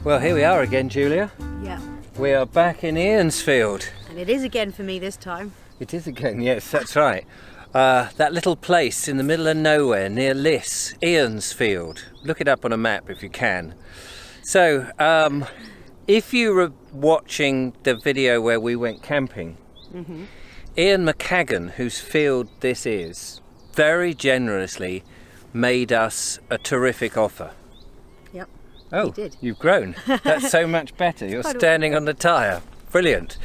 Well, here we are again, Julia. Yeah. We are back in Ian's field. And it is again for me this time. It is again, yes, that's right. That little place in the middle of nowhere near Liss, Ian's field. Look it up on a map if you can. So, if you were watching the video where we went camping, Ian McCagan, whose field this is, very generously made us a terrific offer. Yep. Oh, he did. You've grown. That's so much better. You're standing on the tyre. Brilliant.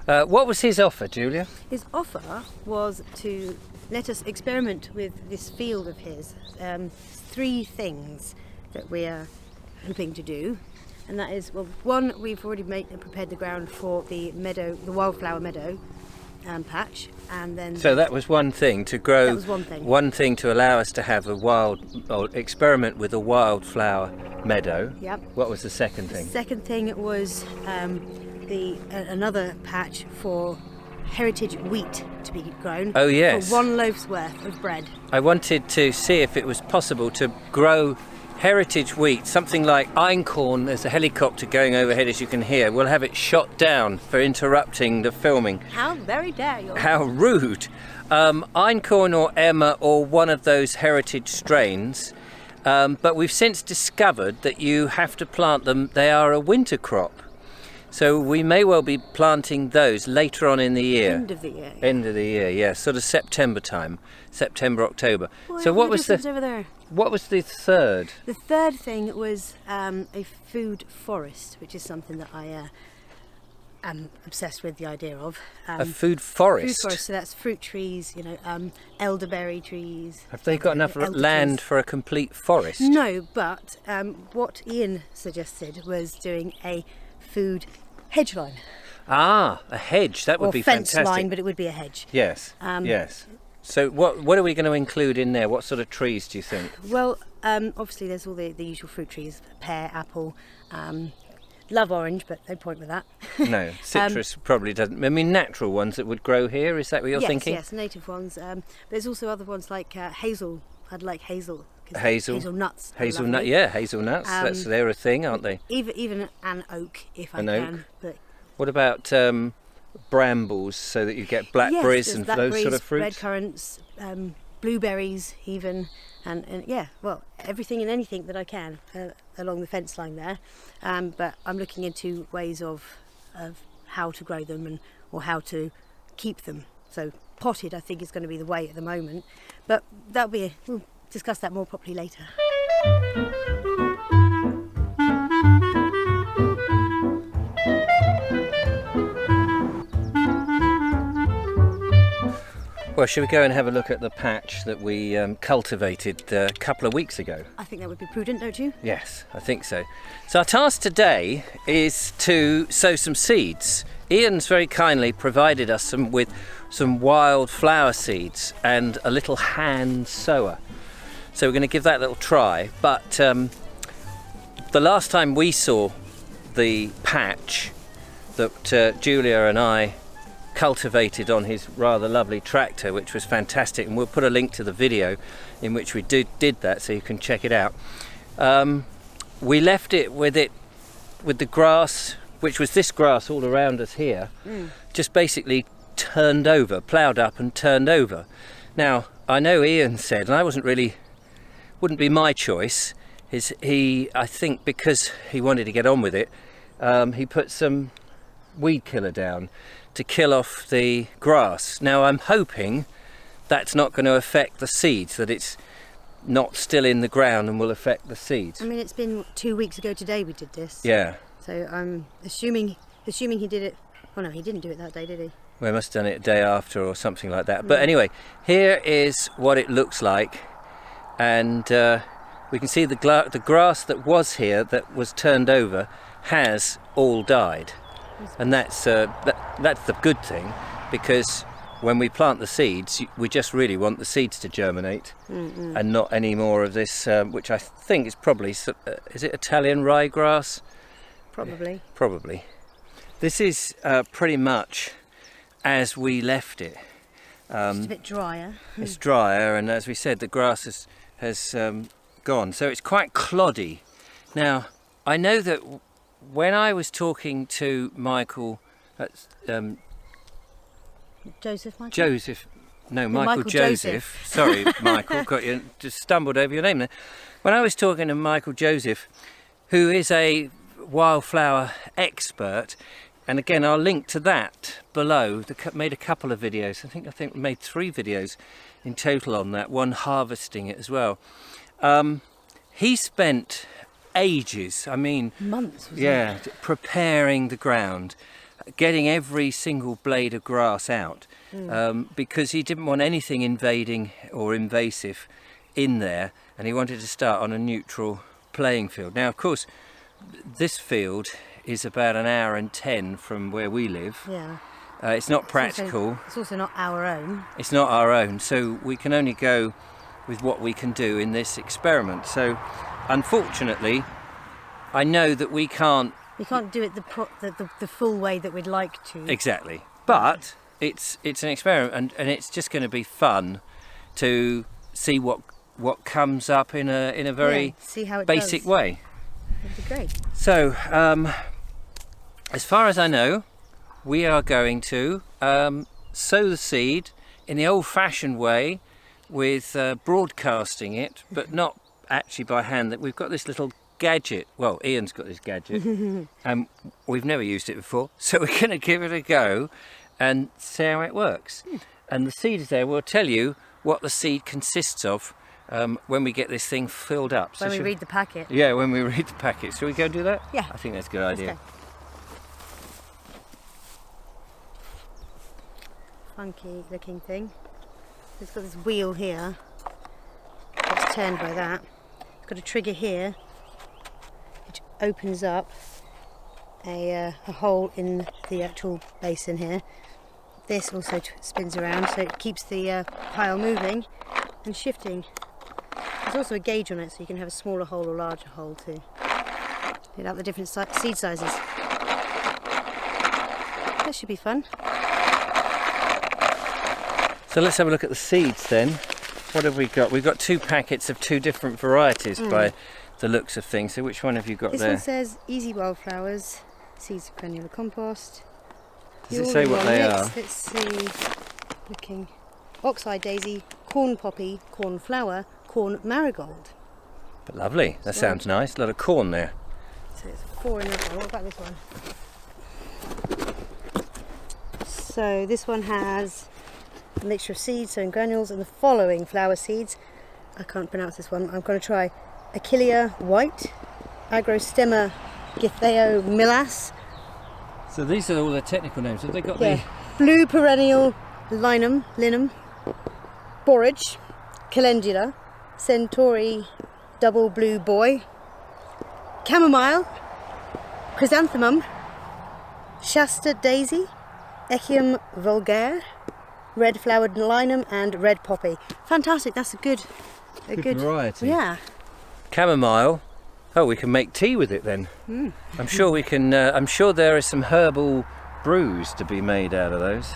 What was his offer, Julia? His offer was to let us experiment with this field of his. 3 things that we are hoping to do. And that is, well, one, we've already prepared the ground for the meadow, the wildflower meadow patch, and then... So that was one thing, to grow... That was one thing. One thing to allow us to have experiment with a wildflower meadow. Yep. What was the second thing? The second thing was another patch for heritage wheat to be grown. Oh, yes. For 1 loaf's worth of bread. I wanted to see if it was possible to grow heritage wheat, something like einkorn. There's a helicopter going overhead, as you can hear. We'll have it shot down for interrupting the filming. How very dare you! How rude! Einkorn or Emma or one of those heritage strains, but we've since discovered that you have to plant them. They are a winter crop, so we may well be planting those later on in the year. End of the year. End of the year, yeah, sort of September time, September, October. Well, so what was over there? What was the third? The third thing was a food forest, which is something that I am obsessed with the idea of. A food forest? Food forest, so that's fruit trees, elderberry trees. Have they got enough land for a complete forest? No, but what Ian suggested was doing a food hedge line. Ah, a hedge, that would be fantastic. fantastic. Fence line, but it would be a hedge. Yes, yes. So what are we going to include in there? What sort of trees do you think? Well, obviously there's all the usual fruit trees, pear, apple, love orange, but no point with that. No, citrus probably doesn't. I mean, natural ones that would grow here, is that what you're thinking? Yes, native ones. There's also other ones like hazel. I'd like hazel. Hazelnuts. Hazelnut, yeah, hazelnuts. They're a thing, aren't they? Even an oak, if I can. An oak. But what about brambles, so that you get blackberries and those sort of fruits? Red currants, blueberries even, and yeah, well, everything and anything that I can along the fence line there. But I'm looking into ways of how to grow them or how to keep them. So potted, I think, is going to be the way at the moment. But we'll discuss that more properly later. Well, shall we go and have a look at the patch that we cultivated a couple of weeks ago? I think that would be prudent, don't you? Yes, I think so. So our task today is to sow some seeds. Ian's very kindly provided us with some wild flower seeds and a little hand sower. So we're going to give that a little try. But the last time we saw the patch that Julia and I cultivated on his rather lovely tractor, which was fantastic, and we'll put a link to the video in which we did that, so you can check it out. We left it with the grass, which was this grass all around us here, just basically turned over, ploughed up and turned over. Now, I know Ian said, and wouldn't be my choice, I think because he wanted to get on with it, he put some weed killer down to kill off the grass. Now I'm hoping that's not going to affect the seeds, that it's not still in the ground and will affect the seeds. I mean, it's been 2 weeks ago today we did this. Yeah. So I'm assuming he did it. Oh no, he didn't do it that day, did he? We must have done it a day after or something like that. But anyway, here is what it looks like, and we can see the grass that was here, that was turned over, has all died. And that's the good thing, because when we plant the seeds, we just really want the seeds to germinate, and not any more of this, which I think is probably, is it Italian ryegrass? Probably. Probably. This is pretty much as we left it. Just a bit drier. It's drier, and as we said, the grass has gone, so it's quite cloddy. Now, I know that when I was talking to Michael, Joseph. Michael Joseph. Sorry, Michael, got you, just stumbled over your name there. When I was talking to Michael Joseph, who is a wildflower expert, and again I'll link to that below. Made a couple of videos. I think we made 3 videos in total on that. One harvesting it as well. He spent ages, I mean Months. Preparing the ground, getting every single blade of grass out, because he didn't want anything invading or invasive in there, and he wanted to start on a neutral playing field. Now, of course, this field is about an hour and 10 from where we live. Yeah. It's not practical. It's also not our own. It's not our own, so we can only go with what we can do in this experiment. So, unfortunately, I know that we can't do it the full way that we'd like to. Exactly, but it's an experiment, and it's just going to be fun to see what comes up in a very see how it basic way. It'd be great. So, as far as I know, we are going to sow the seed in the old-fashioned way, with broadcasting it, but not actually by hand. That we've got this little gadget. Well, Ian's got this gadget, and we've never used it before, so we're going to give it a go and see how it works. And the seed is there. We'll tell you what the seed consists of when we get this thing filled up. When we read the packet. Yeah, when we read the packet. Shall we go do that? Yeah. I think that's a good idea. Funky looking thing. It's got this wheel here. It's turned by that. It's got a trigger here, which opens up a hole in the actual basin here. This also spins around, so it keeps the pile moving and shifting. There's also a gauge on it, so you can have a smaller hole or larger hole too. Pick out the different seed sizes. That should be fun. So let's have a look at the seeds then. What have we got? We've got 2 packets of 2 different varieties by the looks of things. So which one have you got this there? This one says Easy Wildflowers, seeds of granular compost. Does it say what they are? Let's see. Looking. Oxeye daisy, corn poppy, corn flower, corn marigold. But lovely. That sounds nice. A lot of corn there. So it's 4 in this one. What about this one? So this one has a mixture of seeds, so in granules, and the following flower seeds. I can't pronounce this one. I'm going to try Achillea white, Agrostemma Githeo millas. So these are all the technical names. Have they got blue perennial linum, borage, calendula, centauri double blue boy, chamomile, chrysanthemum, shasta daisy, echium vulgare, red flowered linum, and red poppy. Fantastic, that's a good variety. Yeah. Chamomile. Oh, we can make tea with it then. I'm sure we can. I'm sure there are some herbal brews to be made out of those.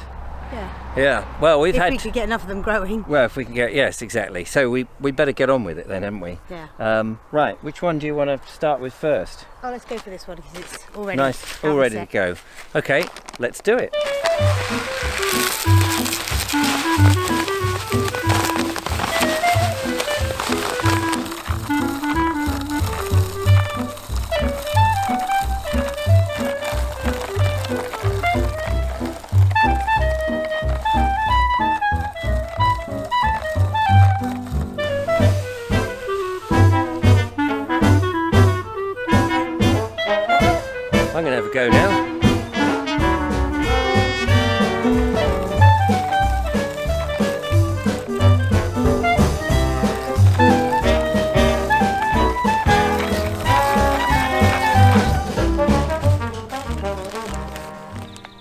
Yeah. Yeah. Well, we could get enough of them growing. Well, if we can get, yes, exactly. So we better get on with it then, haven't we? Yeah. Right. Which one do you want to start with first? Oh, let's go for this one because it's already nice, all ready to go. Okay, let's do it. I'm going to have a go now.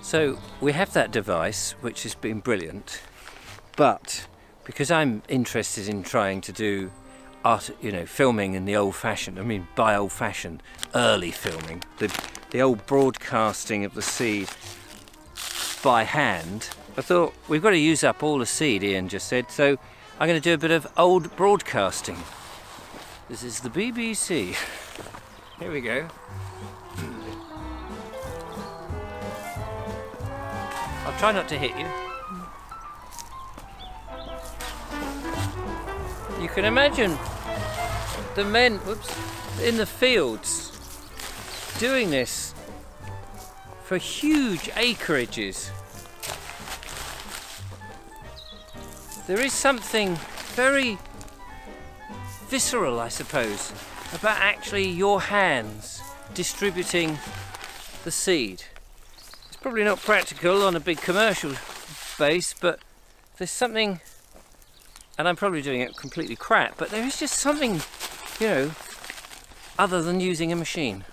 So we have that device, which has been brilliant, but because I'm interested in trying to do art, filming in the old-fashioned, I mean by old-fashioned, early filming, the old broadcasting of the seed by hand, I thought we've got to use up all the seed, Ian just said, so I'm going to do a bit of old broadcasting. This is the BBC. Here we go. I'll try not to hit you. You can imagine the men in the fields doing this for huge acreages. There is something very visceral, I suppose, about actually your hands distributing the seed. It's probably not practical on a big commercial base, but there's something, and I'm probably doing it completely crap, but there is just something, you know, other than using a machine.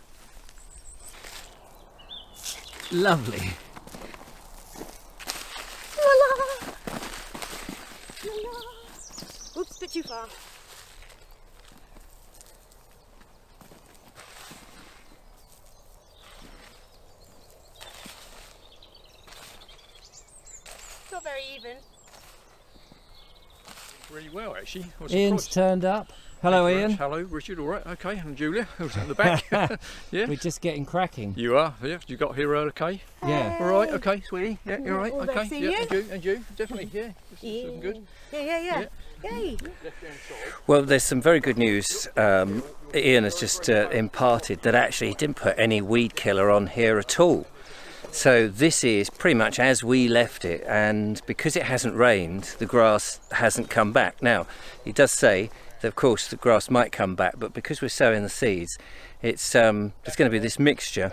Lovely. Oops, bit too far. Not very even. Really well, actually. Ian's turned up. Hello, Ian. Hello, Richard. All right, okay. And Julia, who's at the back. Yeah. We're just getting cracking. You are. Yeah. You got here okay? Yeah. All right. Okay, sweetie. Yeah. You're right. All Okay. see Yeah. you? And you. Definitely. Yeah. This is looking good. Yeah. Yay. Well, there's some very good news. Ian has just imparted that actually he didn't put any weed killer on here at all. So this is pretty much as we left it, and because it hasn't rained, the grass hasn't come back. Now, he does say that of course the grass might come back, but because we're sowing the seeds, it's going to be this mixture,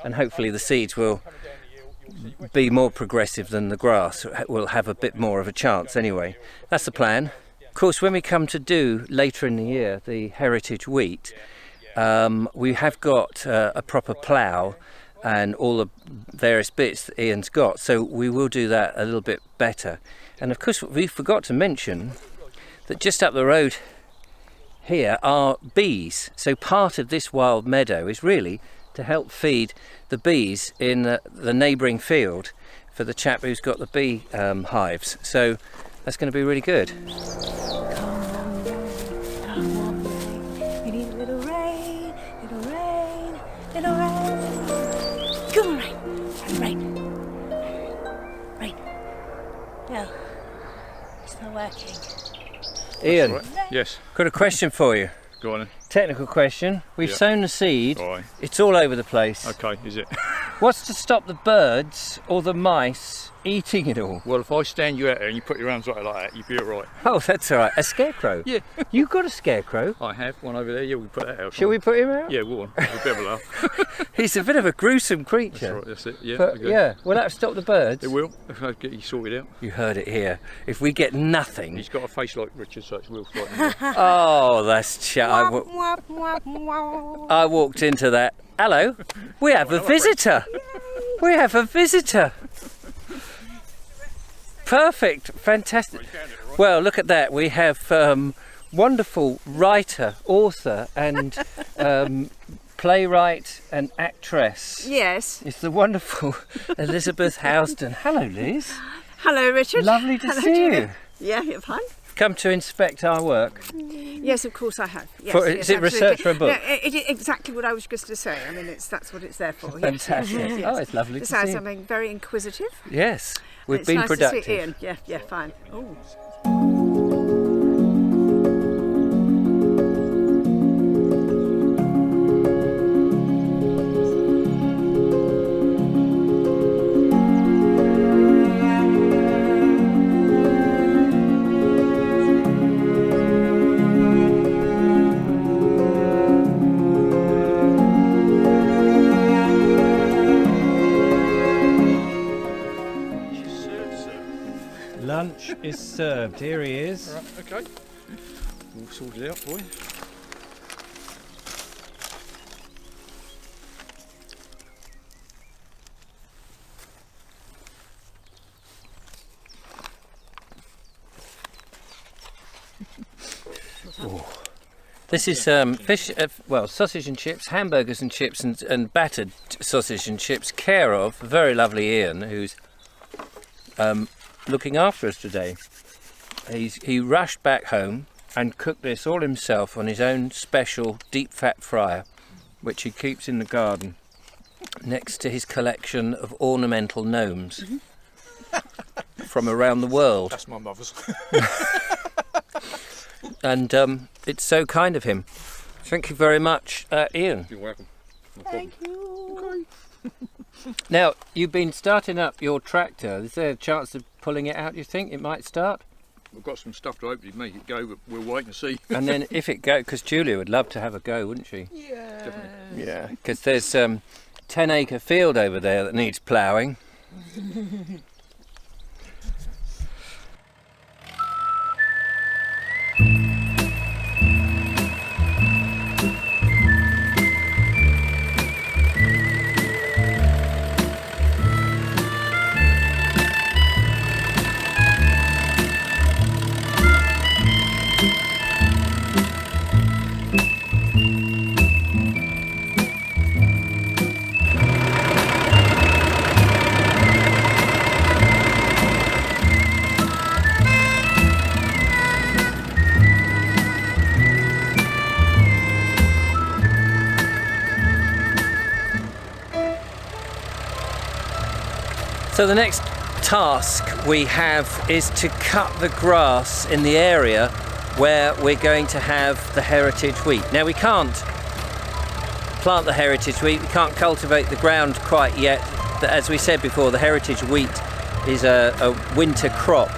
and hopefully the seeds will be more progressive than the grass. Will have a bit more of a chance anyway. That's the plan. Of course, when we come to do later in the year the heritage wheat, we have got a proper plough and all the various bits that Ian's got, so we will do that a little bit better. And of course we forgot to mention that just up the road here are bees, so part of this wild meadow is really to help feed the bees in the neighbouring field for the chap who's got the bee hives, so that's going to be really good. You need a little rain, little rain, little rain. Come on, rain. No, it's not working. Ian, Right. Yes. got a question for you. Go on then. Technical question. We've Yeah. sown the seed. Right. It's all over the place. Okay. Is it? What's to stop the birds or the mice eating it all? Well, if I stand you out there and you put your arms like that, you'd be all right. Oh, that's all right. A scarecrow? Yeah. You've got a scarecrow. I have one over there. Yeah, we put that out. Shall we put him out? Yeah, go on. We'll be able to laugh. He's a bit of a gruesome That's creature. right. That's it. Yeah. But okay. yeah, will that stop the birds? It will. If I get you sorted out. You heard it here. If we get nothing. He's got a face like Richard, so it will frighten him. Oh, that's I walked into that. Hello, we have a visitor. We have a visitor. Perfect, fantastic. Well, look at that. We have wonderful writer, author, and playwright and actress. Yes. It's the wonderful Elizabeth Housden. Hello, Liz. Hello, Richard. Lovely to Hello, see Julia. you. Yeah, you're fine. Come to inspect our work. Yes, of course I have. Yes, For- yes, is it research for a book? No, it is exactly what I was just going to say. I mean, that's what it's there for. Yes. Fantastic. Yes. Oh, it's lovely This to sounds see you. something very inquisitive. Yes, we've It's been nice productive. to see Ian. Yeah, fine. Oh. Lunch is served. Here he is. All right. Okay. We'll sort it out for you. This is fish, sausage and chips, hamburgers and chips, and battered sausage and chips, care of very lovely Ian, who's looking after us today. He rushed back home and cooked this all himself on his own special deep fat fryer, which he keeps in the garden next to his collection of ornamental gnomes. from around the world. That's my mother's. And it's so kind of him. Thank you very much, Ian. You're welcome. No Thank you. Now, you've been starting up your tractor. Is there a chance of pulling it out, you think? It might start? We've got some stuff to hopefully make it go, but we'll wait and see. And then if it goes, because Julia would love to have a go, wouldn't she? Yeah. Definitely. Yeah, because there's 10-acre field over there that needs ploughing. So the next task we have is to cut the grass in the area where we're going to have the heritage wheat. Now we can't plant the heritage wheat, we can't cultivate the ground quite yet. As we said before, the heritage wheat is a winter crop.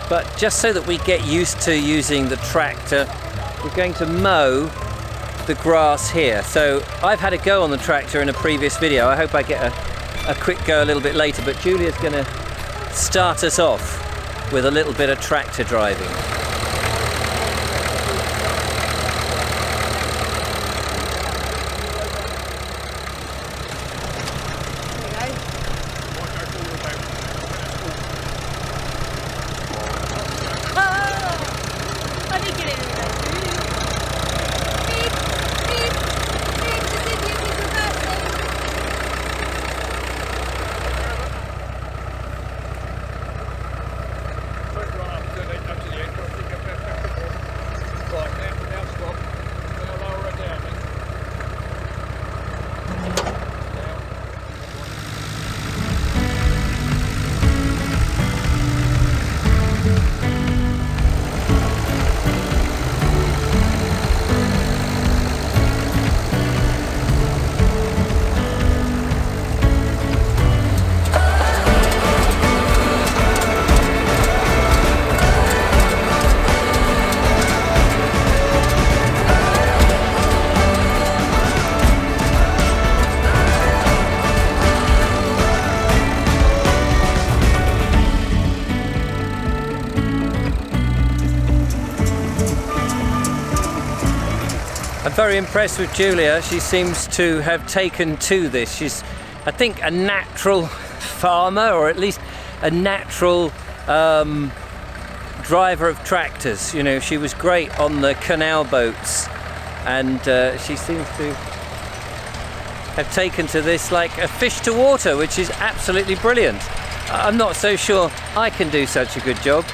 But just so that we get used to using the tractor, we're going to mow the grass here. So I've had a go on the tractor in a previous video. I hope I get a quick go a little bit later, but Julia's going to start us off with a little bit of tractor driving. I'm very impressed with Julia. She seems to have taken to this. She's, I think, a natural farmer, or at least a natural driver of tractors. You know, she was great on the canal boats, and she seems to have taken to this like a fish to water, which is absolutely brilliant. I'm not so sure I can do such a good job.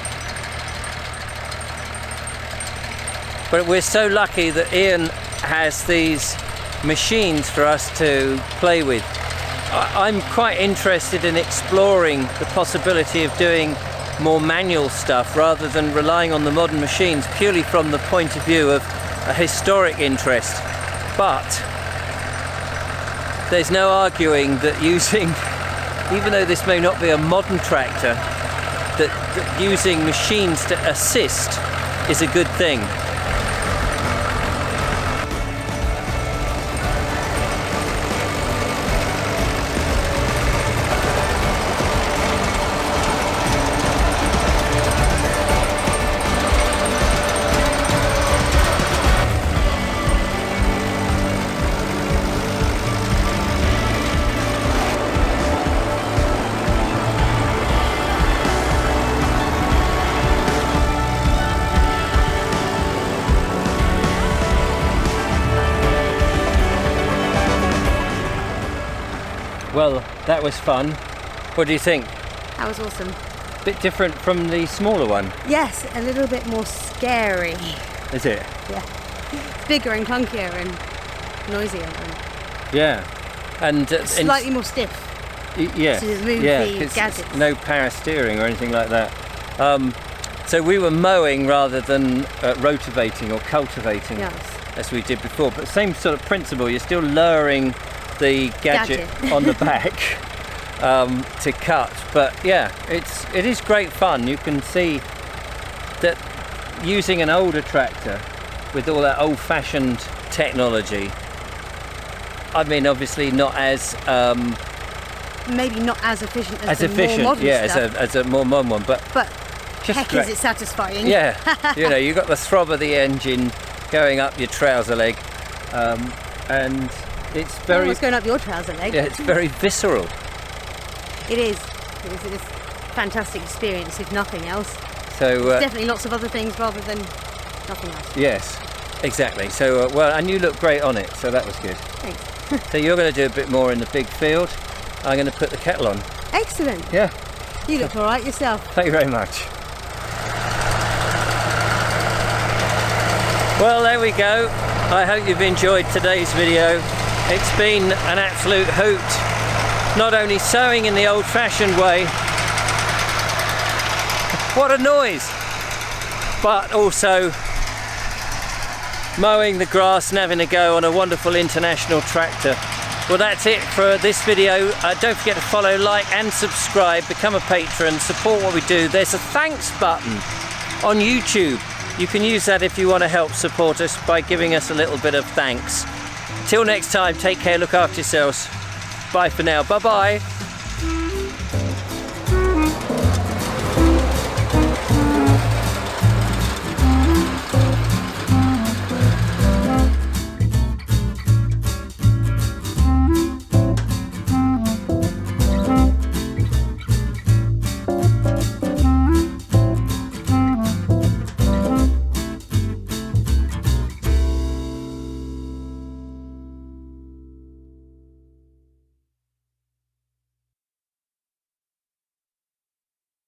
But we're so lucky that Ian has these machines for us to play with. I'm quite interested in exploring the possibility of doing more manual stuff rather than relying on the modern machines, purely from the point of view of a historic interest. But there's no arguing that using, even though this may not be a modern tractor, that using machines to assist is a good thing. Well, that was fun. What do you think? That was awesome. Bit different from the smaller one. Yes, a little bit more scary. Is it? Yeah. It's bigger and clunkier and noisier. And Yeah. And slightly more stiff. Yes, to move yeah, the 'cause gadgets. no power steering or anything like that. So we were mowing rather than rotivating or cultivating Yes. as we did before. But same sort of principle. You're still lowering the gadget on the back to cut. But yeah, it is great fun. You can see that using an older tractor with all that old-fashioned technology. I mean, obviously not as Maybe not as efficient as, as efficient, more modern yeah, stuff, as a more modern one, but just heck great. is it satisfying. Yeah, you know, you got the throb of the engine going up your trouser leg, and it's very, What's going up your trouser leg? yeah, it's very visceral. It is. It's a fantastic experience, if nothing else. So Definitely lots of other things rather than nothing else. yes, exactly. So well, and you look great on it, so that was good. Thanks. So you're going to do a bit more in the big field. I'm going to put the kettle on. Excellent. Yeah, You look all right yourself. thank you very much. Well, there we go. I hope you've enjoyed today's video. It's been an absolute hoot. Not only sowing in the old-fashioned way, what a noise, but also mowing the grass and having a go on a wonderful international tractor. Well, that's it for this video. Don't forget to follow, like and subscribe, become a patron, support what we do. There's a thanks button on YouTube. You can use that if you want to help support us by giving us a little bit of thanks. Till next time, take care, look after yourselves. Bye for now. Bye-bye.